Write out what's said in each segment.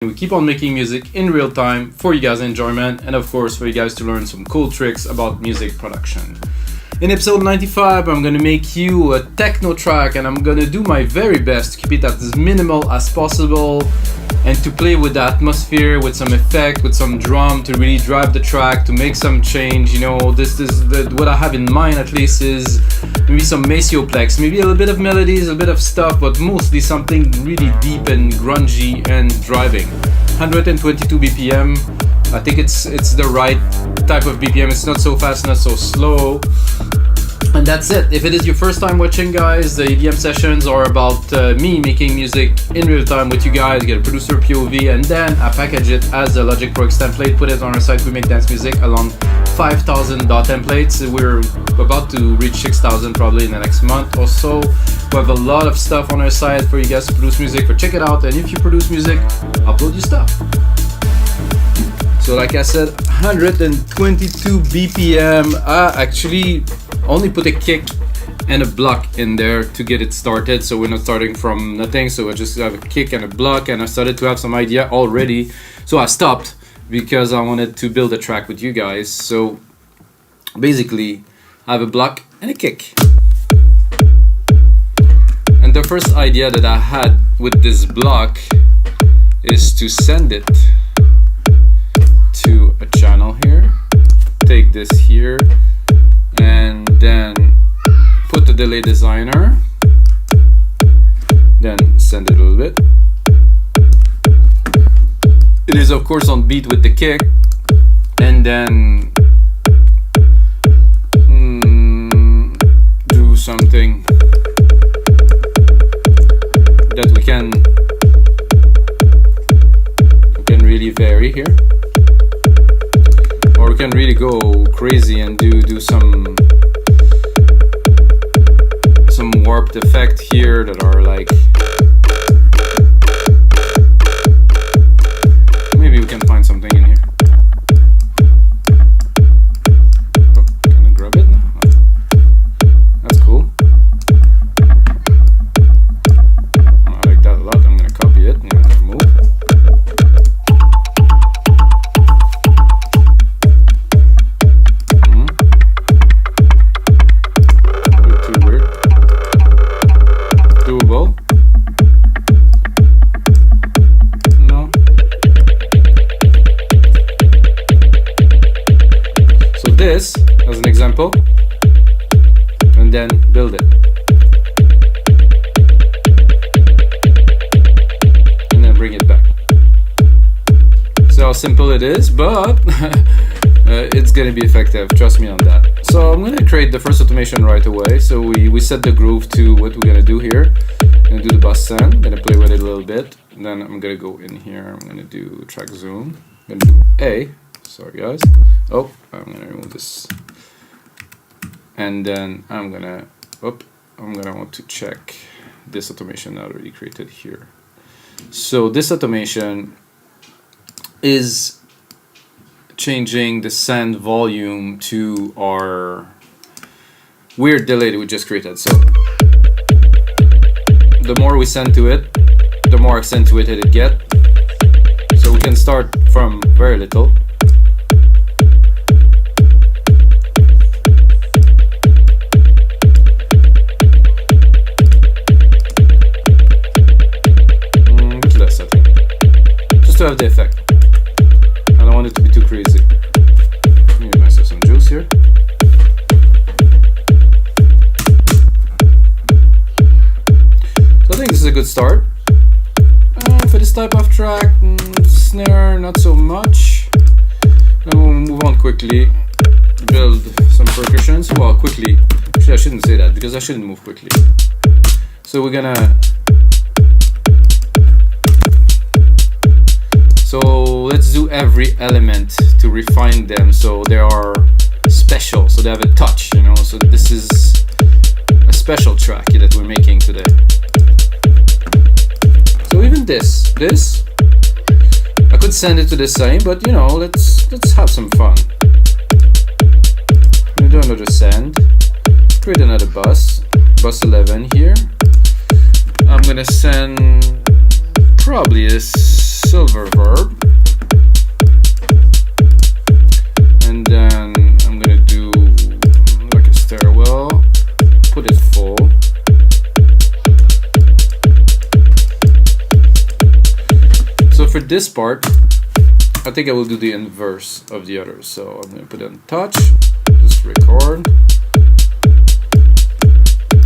We keep on making music in real time for you guys' enjoyment and of course for you guys to learn some cool tricks about music production. In episode 95, I'm gonna make you a techno track and I'm gonna do my very best to keep it as minimal as possible and to play with the atmosphere, with some effect, with some drum to really drive the track, to make some change. You know, what I have in mind at least is maybe some Macioplex, maybe a little bit of melodies, a little bit of stuff, but mostly something really deep and grungy and driving. 122 BPM, I think it's the right type of BPM. It's not so fast, not so slow. And that's it. If it is your first time watching, guys, the EDM sessions are about me making music in real time with you guys, get a producer POV, and then I package it as a Logic Pro X template, put it on our site. We make dance music along 5,000 dot templates. We're about to reach 6,000 probably in the next month or so. We have a lot of stuff on our site for you guys to produce music, for check it out. And if you produce music, upload your stuff. So like I said, 122 BPM. I actually only put a kick and a block in there to get it started, so we're not starting from nothing. So I just have a kick and a block, and I started to have some idea already, so I stopped because I wanted to build a track with you guys. So basically I have a block and a kick, and the first idea that I had with this block is to send it to a channel here, take this here, and then put the delay designer, then send it a little bit. It is of course on beat with the kick, and then do something that we can really vary here, or we can really go crazy and do some warped effect here that are like, maybe we can find something in here. Oh, can I grab it now? That's cool. I like that a lot. I'm gonna copy it and I'm gonna move. This as an example, and then build it, and then bring it back. So how simple it is, but it's gonna be effective, trust me on that. So I'm gonna create the first automation right away. So we set the groove to what we're gonna do here. I'm gonna do the bus send, gonna play with it a little bit, and then I'm gonna go in here, I'm gonna do track zoom, I'm gonna do A. Sorry guys. Oh, I'm gonna remove this, and then I'm gonna want to check this automation I already created here. So this automation is changing the send volume to our weird delay that we just created. So the more we send to it, the more accentuated it gets. So we can start from very little. To have the effect. I don't want it to be too crazy. Give myself some juice here. So I think this is a good start. For this type of track, snare not so much. Then we'll move on quickly. Build some percussions. Well, quickly. Actually, I shouldn't say that because I shouldn't move quickly. So we're gonna. So let's do every element to refine them so they are special, so they have a touch, you know. So this is a special track that we're making today. So even this, I could send it to the same, but you know, let's have some fun. I'm gonna do another send, create another bus 11 here. I'm gonna send probably a silver verb. And then I'm gonna do like a stairwell, put it full. So for this part, I think I will do the inverse of the others. So I'm gonna put in touch, just record.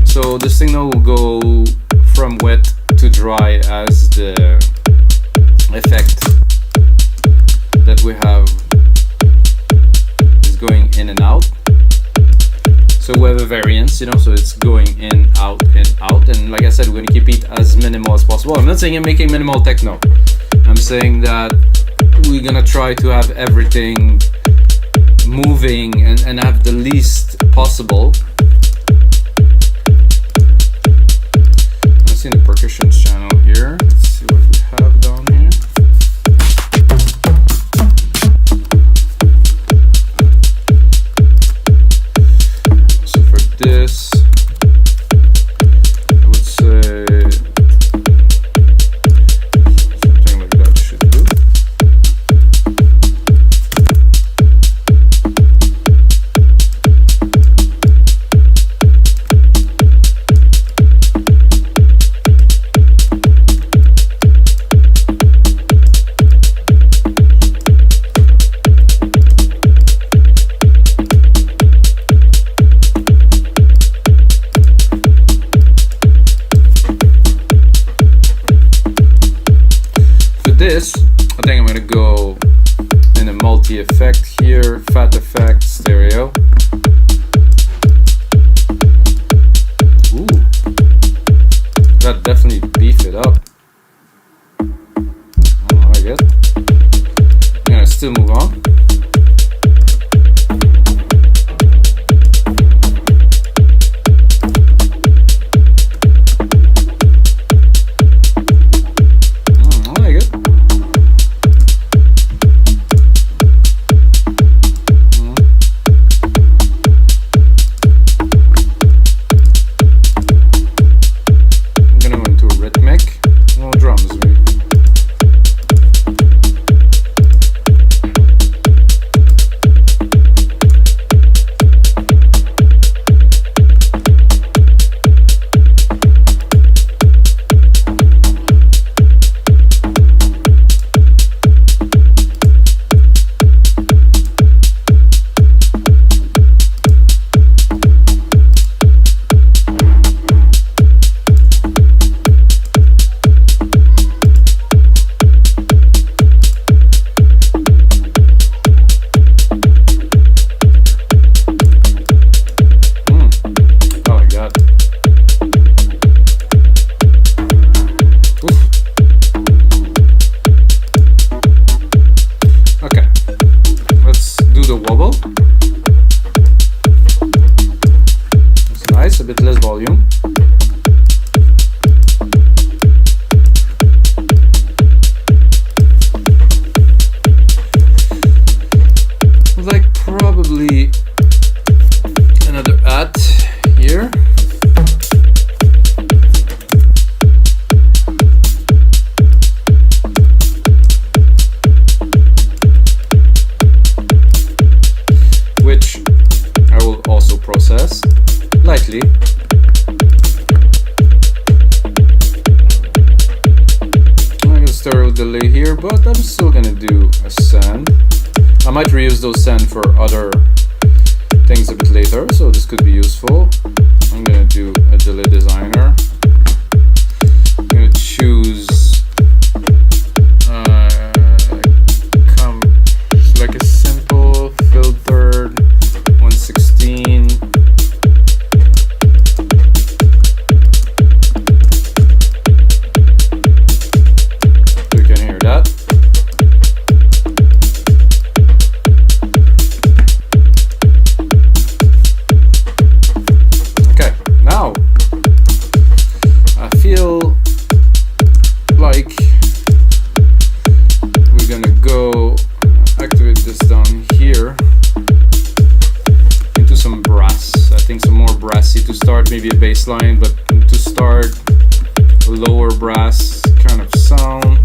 So the signal will go from wet to dry as the effect that we have is going in and out. So we have a variance, you know, so it's going in, out, and like I said, we're gonna keep it as minimal as possible. I'm not saying I'm making minimal techno. I'm saying that we're gonna try to have everything moving and have the least possible. Let's see the percussion channel here. Let's see what we have down here. So for this, I would say something like that should do. This, I think I'm gonna go in a multi-effect here, fat effect, stereo. Ooh, that definitely beef it up. I like it. I'm gonna still move on. A bit less volume. Like probably another at here. Which I will also process lightly. I'm gonna stereo delay here, but I'm still gonna do a send. I might reuse those send for other things a bit later, so this could be useful. I'm gonna do a delay designer. I'm gonna choose like a simple filtered 116. To start maybe a bass line, but to start a lower brass kind of sound.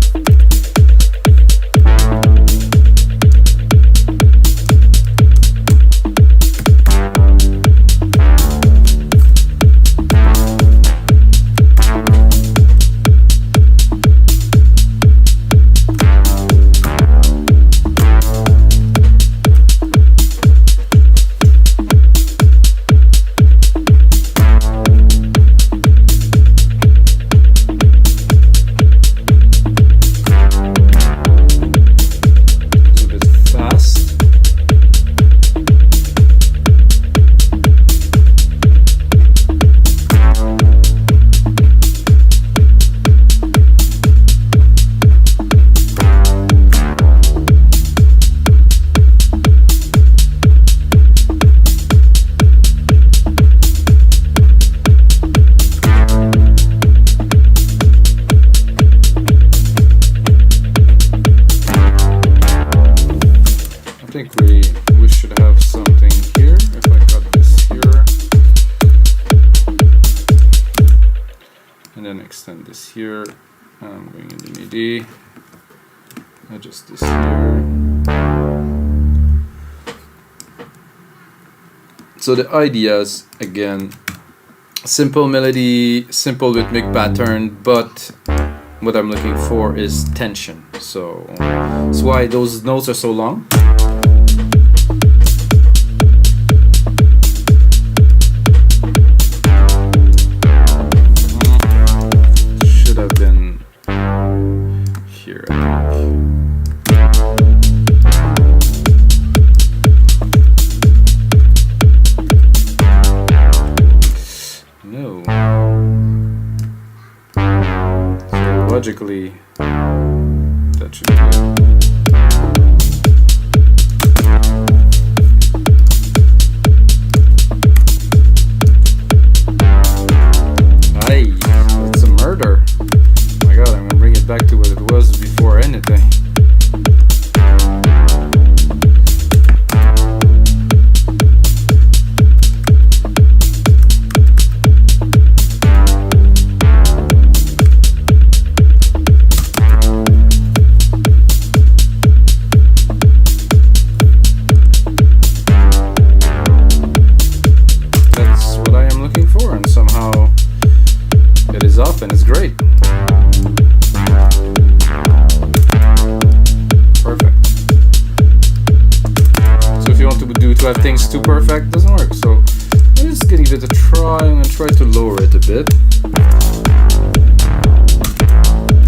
think we should have something here. If I cut this here and then extend this here, I'm going in the MIDI, adjust this here. So the ideas, again, simple melody, simple rhythmic pattern, but what I'm looking for is tension. So that's why those notes are so long. Should have been here, I think. No. So logically, that should be good. Aye, it's a murder. Oh my god, I'm gonna bring it back to what it was before anything. Off and it's great. Perfect. So if you want to have things too perfect, it doesn't work. So I'm just gonna give it a try. I'm gonna try to lower it a bit.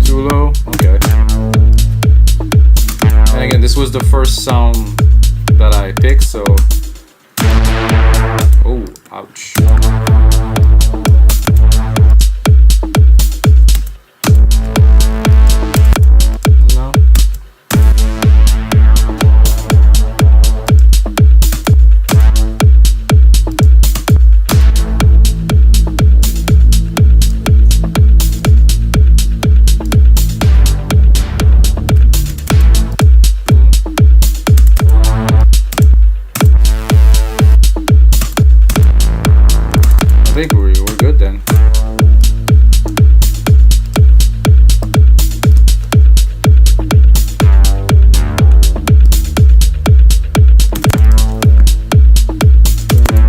Too low? Okay. And again, this was the first sound that I picked, so oh, ouch. I think we're good then.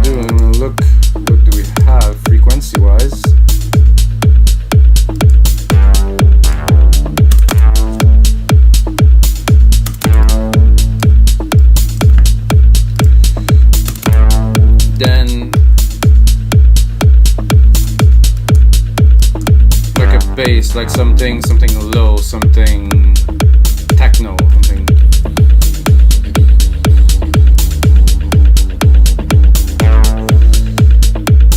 I'm gonna look, what do we have frequency wise? Then bass, like something low, something techno, something.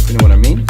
You know what I mean?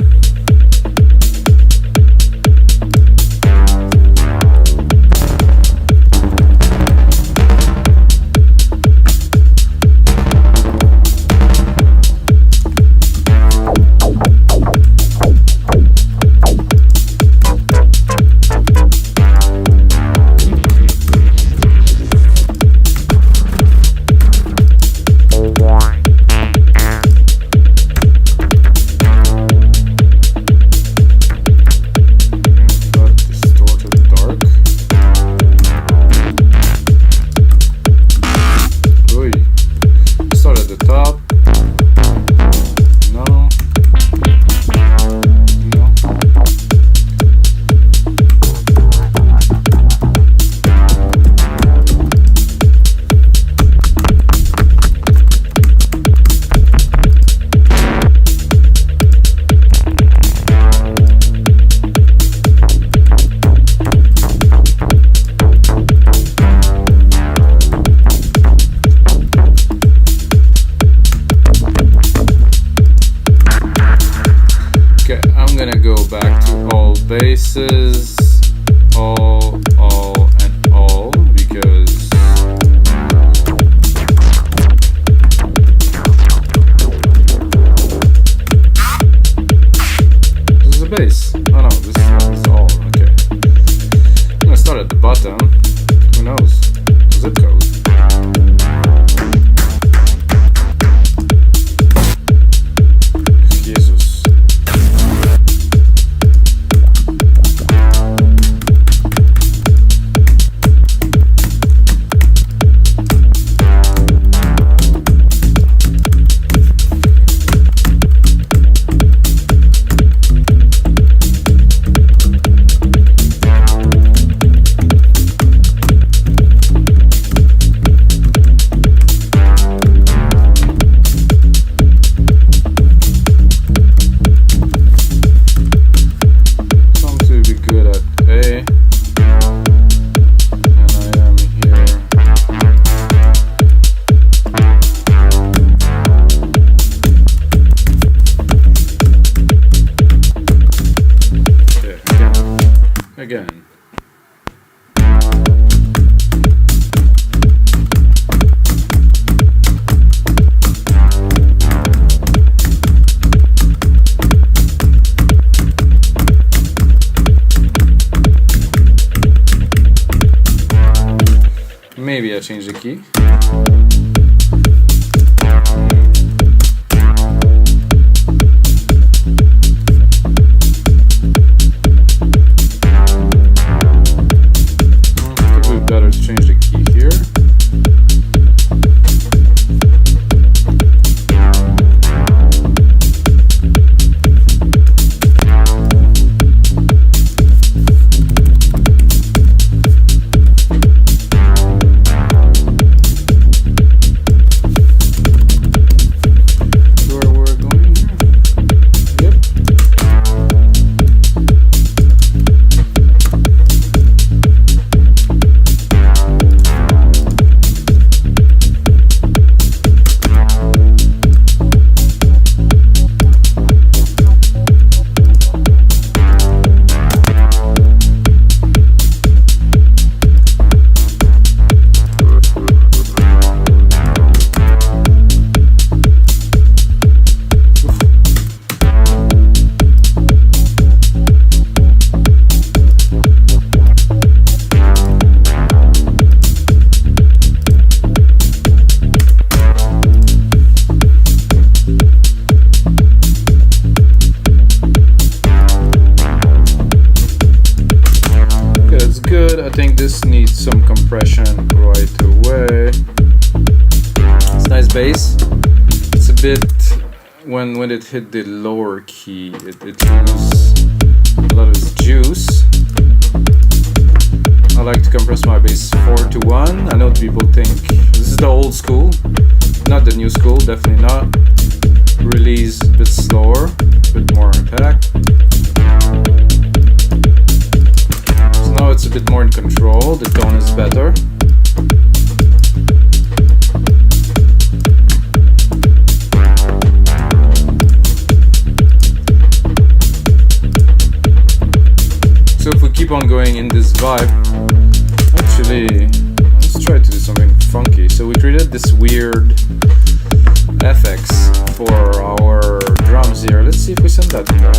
Basses, all, and all, because this is a bass. Oh no, this is all. Okay. I'm gonna start at the bottom. Who knows? Zip code. Maybe I change the key. I think we'd better change the key here. I think this needs some compression right away. It's nice bass. It's a bit when it hit the lower key, it loses a lot of its juice. I like to compress my bass 4-1. I know people think this is the old school, not the new school, definitely not. Release a bit slower, a bit more attack. Now it's a bit more in control, the tone is better. So if we keep on going in this vibe, actually, let's try to do something funky. So we created this weird FX for our drums here. Let's see if we send that in there.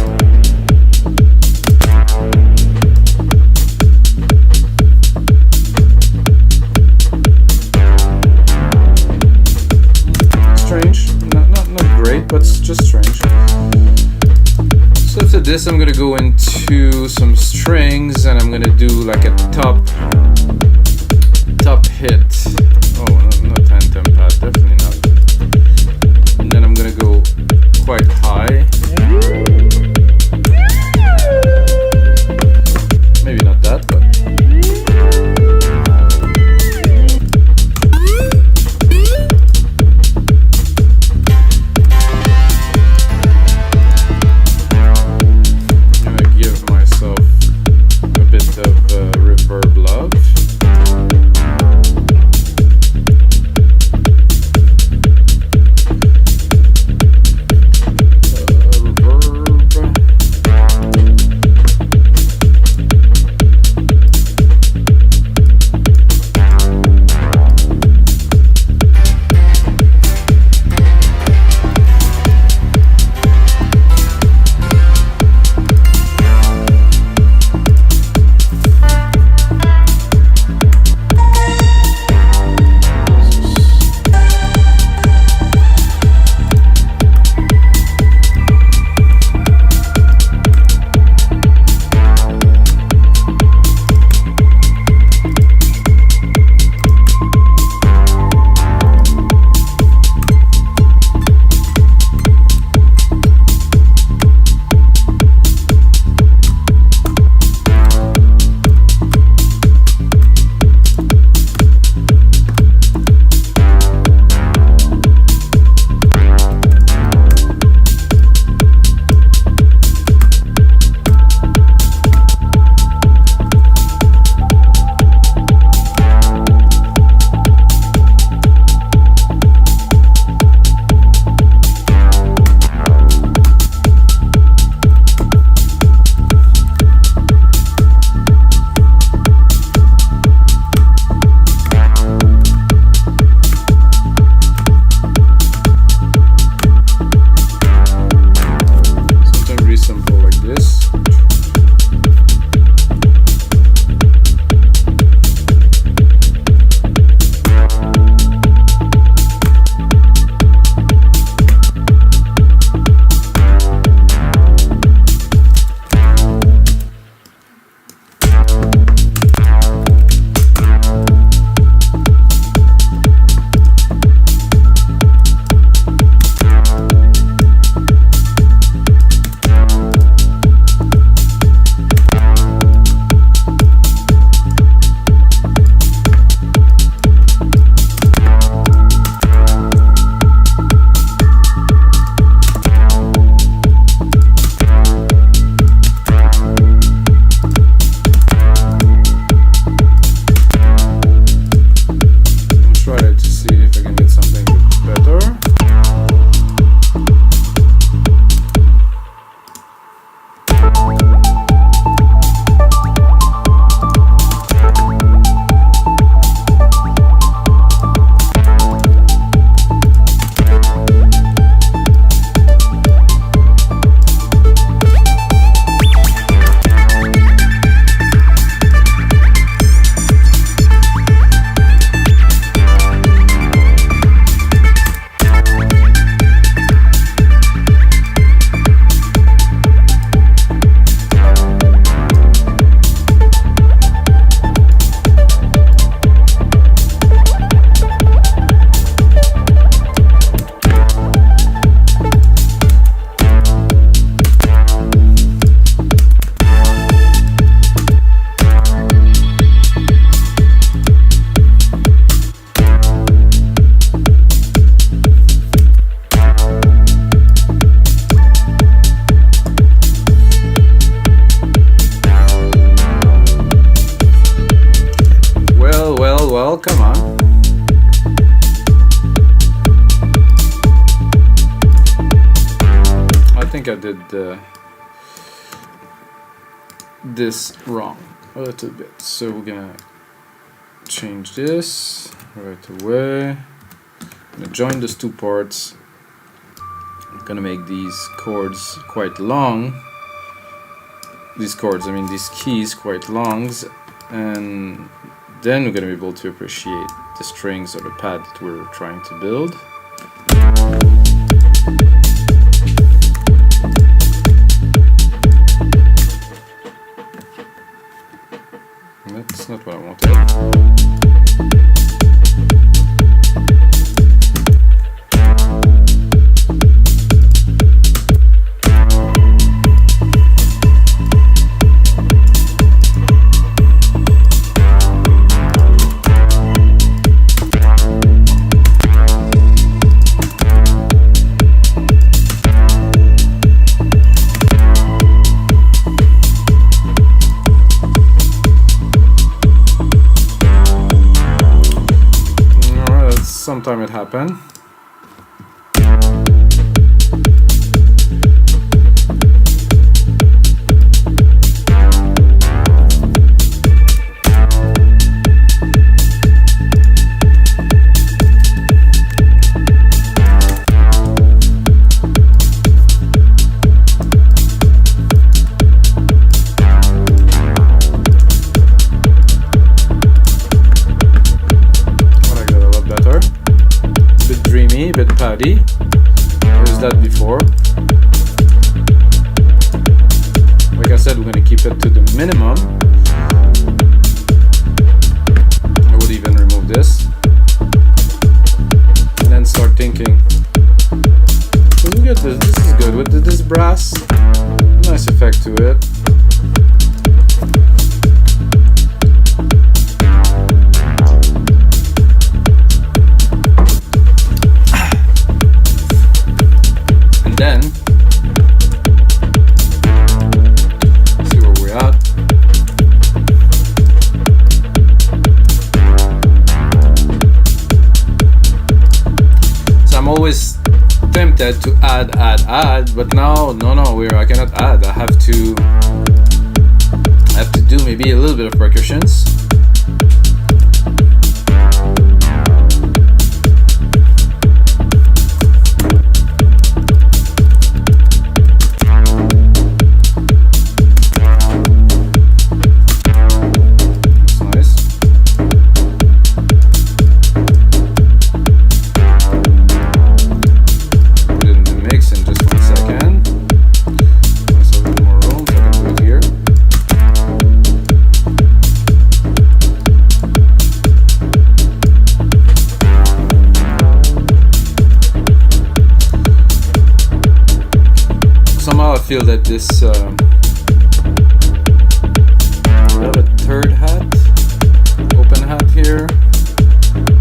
Strange, not great, but it's just strange. So after this, I'm gonna go into some strings, and I'm gonna do like a top hit. Oh, not tandem pad, definitely not. And then I'm gonna go quite high. Maybe not that, but. come on. I think I did this wrong a little bit, so we're gonna change this right away. I'm gonna join those two parts. I'm gonna make these chords quite long. These chords, I mean these keys, quite long, and then we're gonna be able to appreciate the strings or the pad that we're trying to build. That's not what I wanted. Sometime it happened. A bit paddy. Used that before. Like I said, we're gonna keep it to the minimum. I would even remove this and then start thinking. Look at this. This is good with this brass. Nice effect to it. Then see where we're at. So I'm always tempted to add, but now no, I cannot add. I have to do maybe a little bit of percussions. I feel that this we have a third hat, open hat here.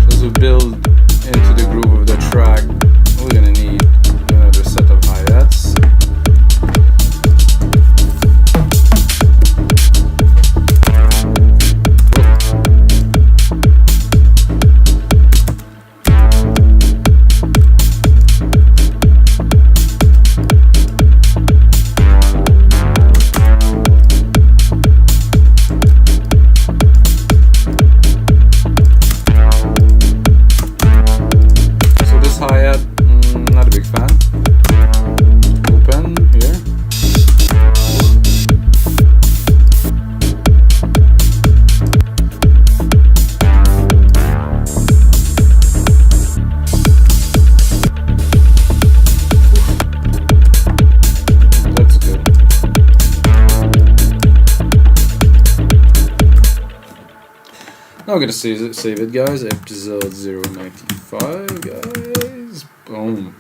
So as we build into the groove of the track, we're gonna need another set of hi-hats. Not a big fan. Open here. That's good. Now I'm gonna save it, guys. Episode 095, guys. Boom.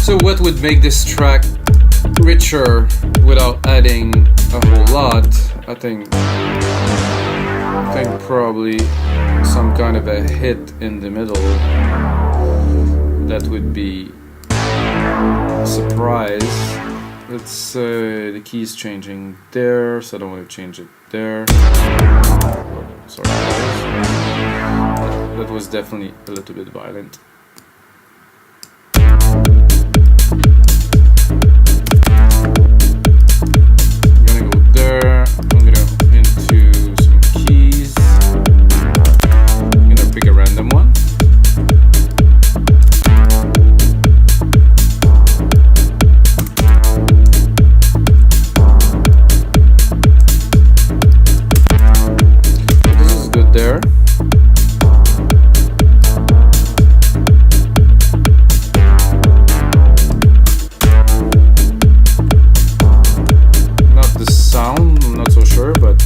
So what would make this track richer without adding a whole lot? I think probably some kind of a hit in the middle that would be surprise. Let's say the key is changing there, so I don't want to change it there. Oh, sorry, that was definitely a little bit violent. I'm gonna go there. I'm gonna go into some keys. I'm gonna pick a random one. There. Not the sound, I'm not so sure, but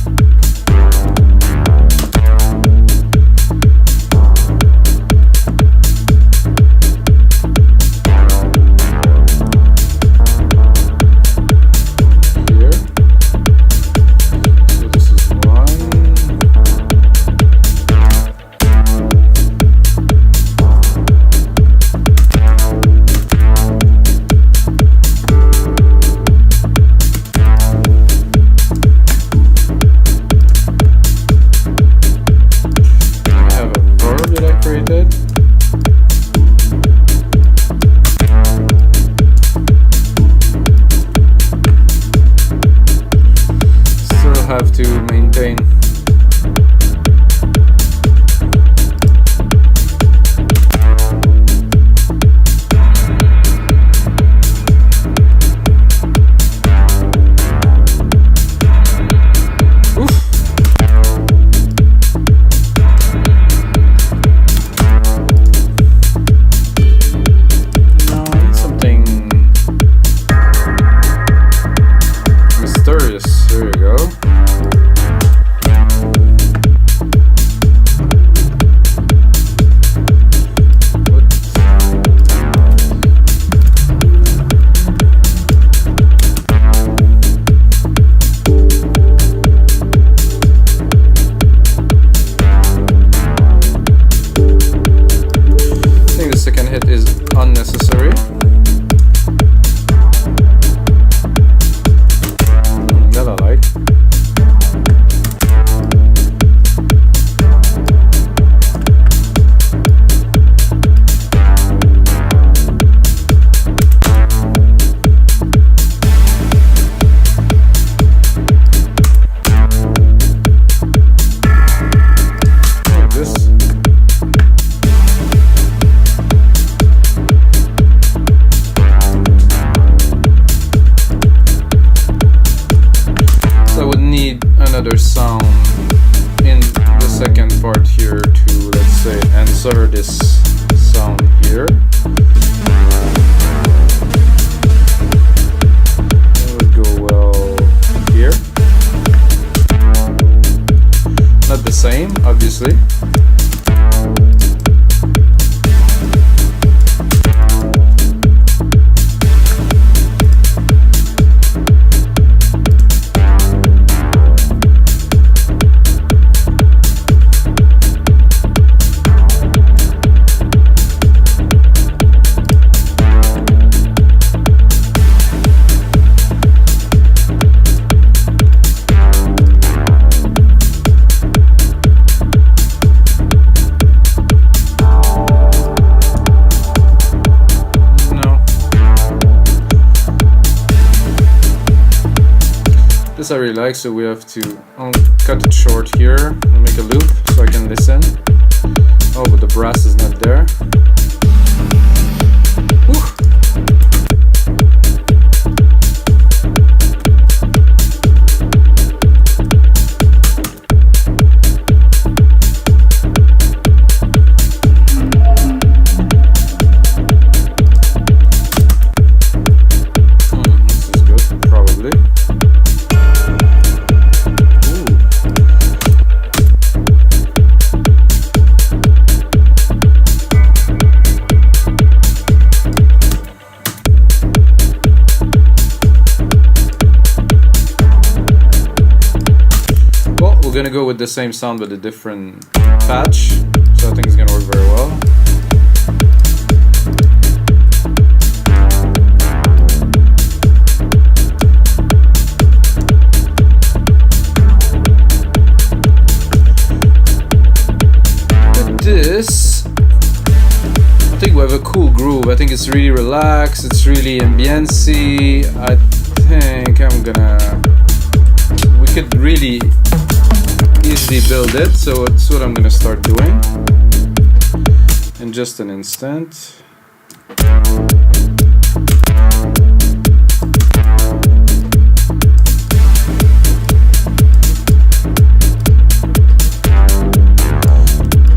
have to maintain. There you go. I think the second hit is unnecessary. That I like. Another sound in the second part here to, let's say, answer this sound here. That would go well here. Not the same, obviously. This I really like, so we have to cut it short here and make a loop so I can listen. Oh, but the brass is not there. This is good, probably. We're gonna go with the same sound but a different patch, so I think it's gonna work very well. I think it's really relaxed, it's really ambiency. I think we could really easily build it, so it's what I'm gonna start doing in just an instant.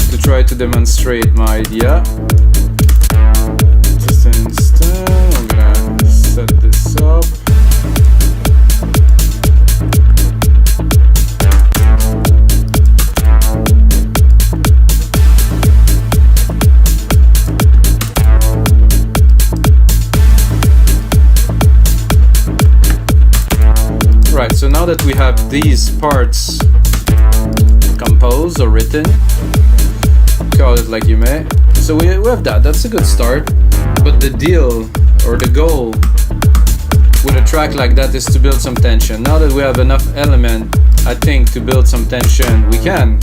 To try to demonstrate my idea. Just an instant, I'm gonna set this up. Right, so now that we have these parts composed or written, call it like you may. So we have that, that's a good start. But the deal or the goal with a track like that is to build some tension. Now that we have enough element, I think, to build some tension, we can.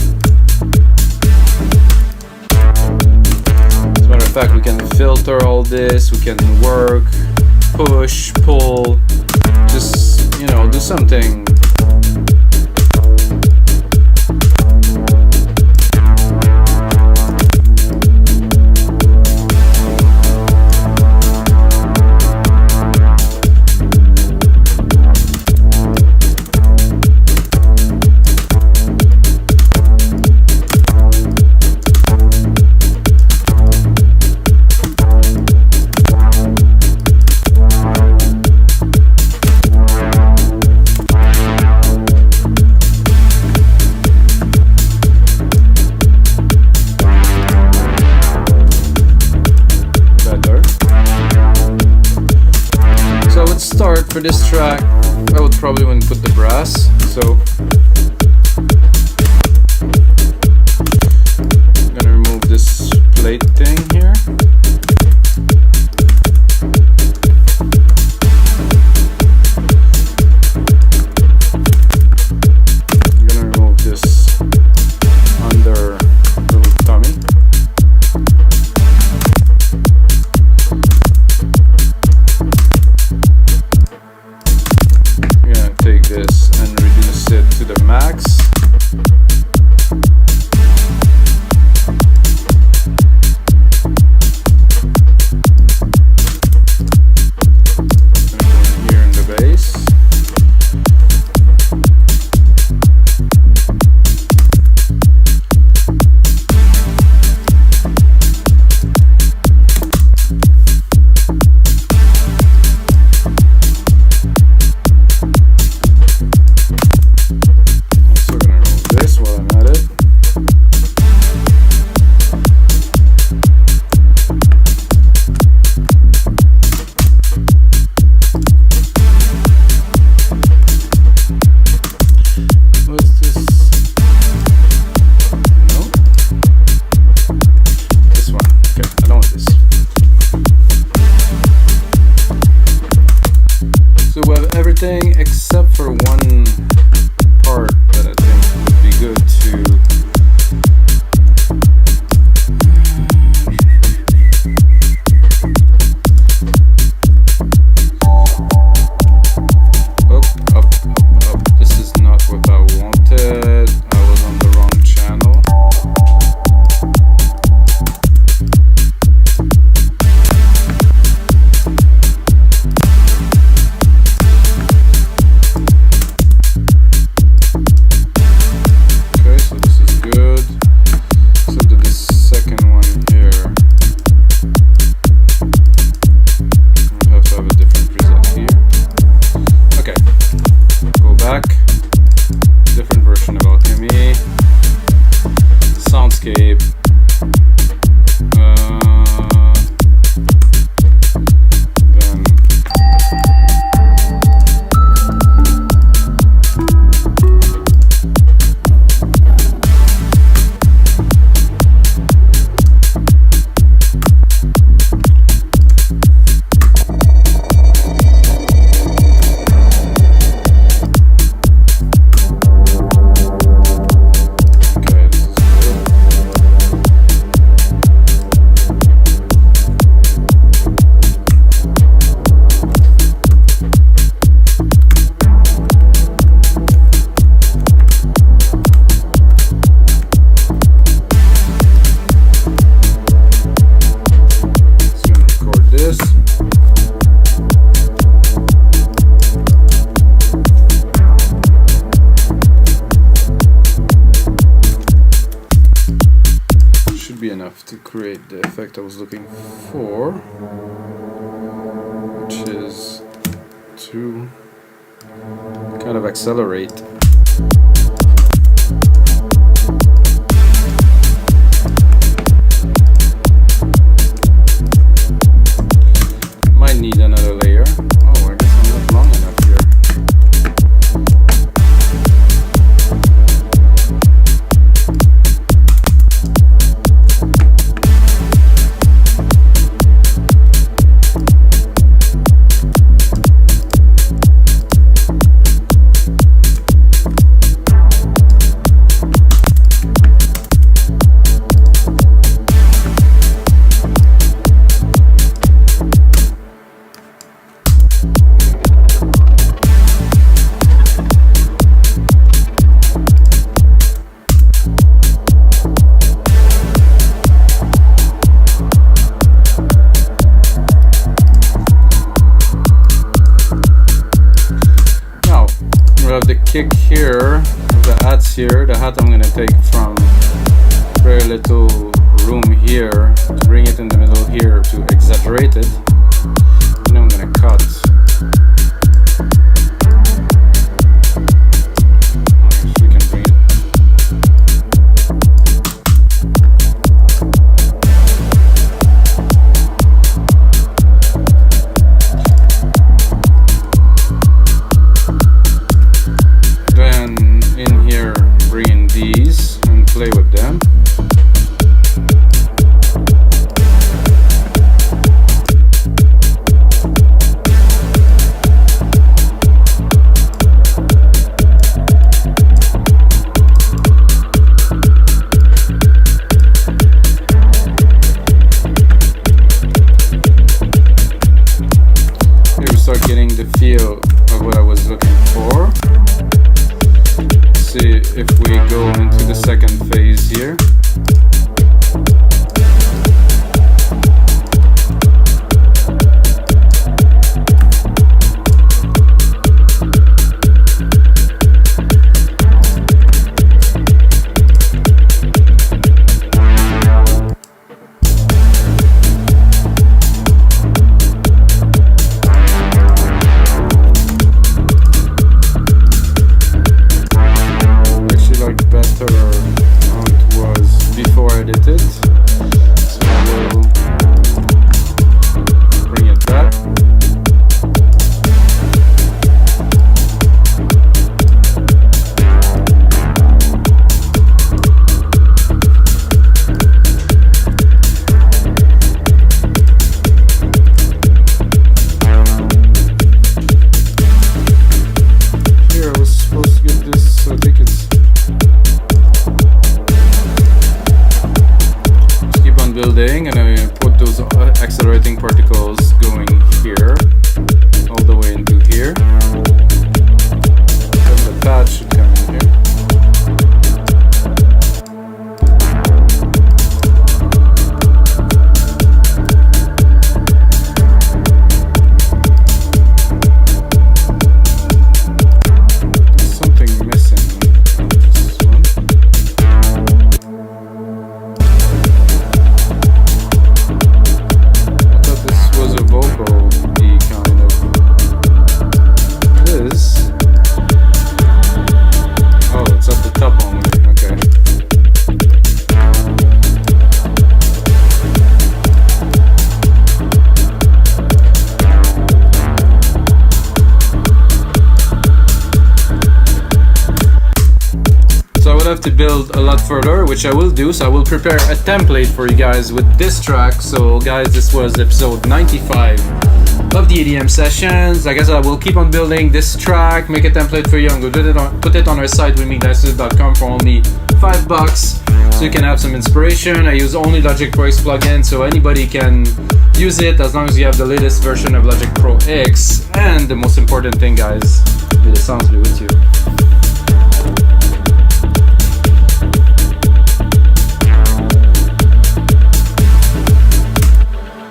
As a matter of fact, we can filter all this, we can work, push, pull, just, you know, do something. For this track, I would probably want to put the brass, so I'm gonna remove this plate thing here. I'm gonna remove this under little tummy. Take this and reduce it to the max. And here in the bass. Everything except for one part that I think would be good to up. This is not what I wanted. I was on the wrong channel. create the effect I was looking for, which is to kind of accelerate. Might need another layer. Oh, I guess I'm not long enough here. The kick here, the hats here, the hat I'm going to take from very little room here to bring it in the middle here to exaggerate it, and then I'm going to cut. We can bring it. In here, bring in these and play with them. Here we start getting the feel of what I was looking for. See if we go into the second phase here. Better how it was before I did it, so I will bring it back. Here I was supposed to get this, I think it's building, and I put those accelerating particles going here all the way into here, and the pad should come in here. There's something missing on this one. Have to build a lot further, which I will do, so I will prepare a template for you guys with this track. So guys, this was episode 95 of the EDM sessions. I guess I will keep on building this track, make a template for you, and go put it on our site wimignices.com for only $5, so you can have some inspiration. I use only Logic Pro X plugin, so anybody can use it as long as you have the latest version of Logic Pro X. And the most important thing, guys, may the sounds be with you.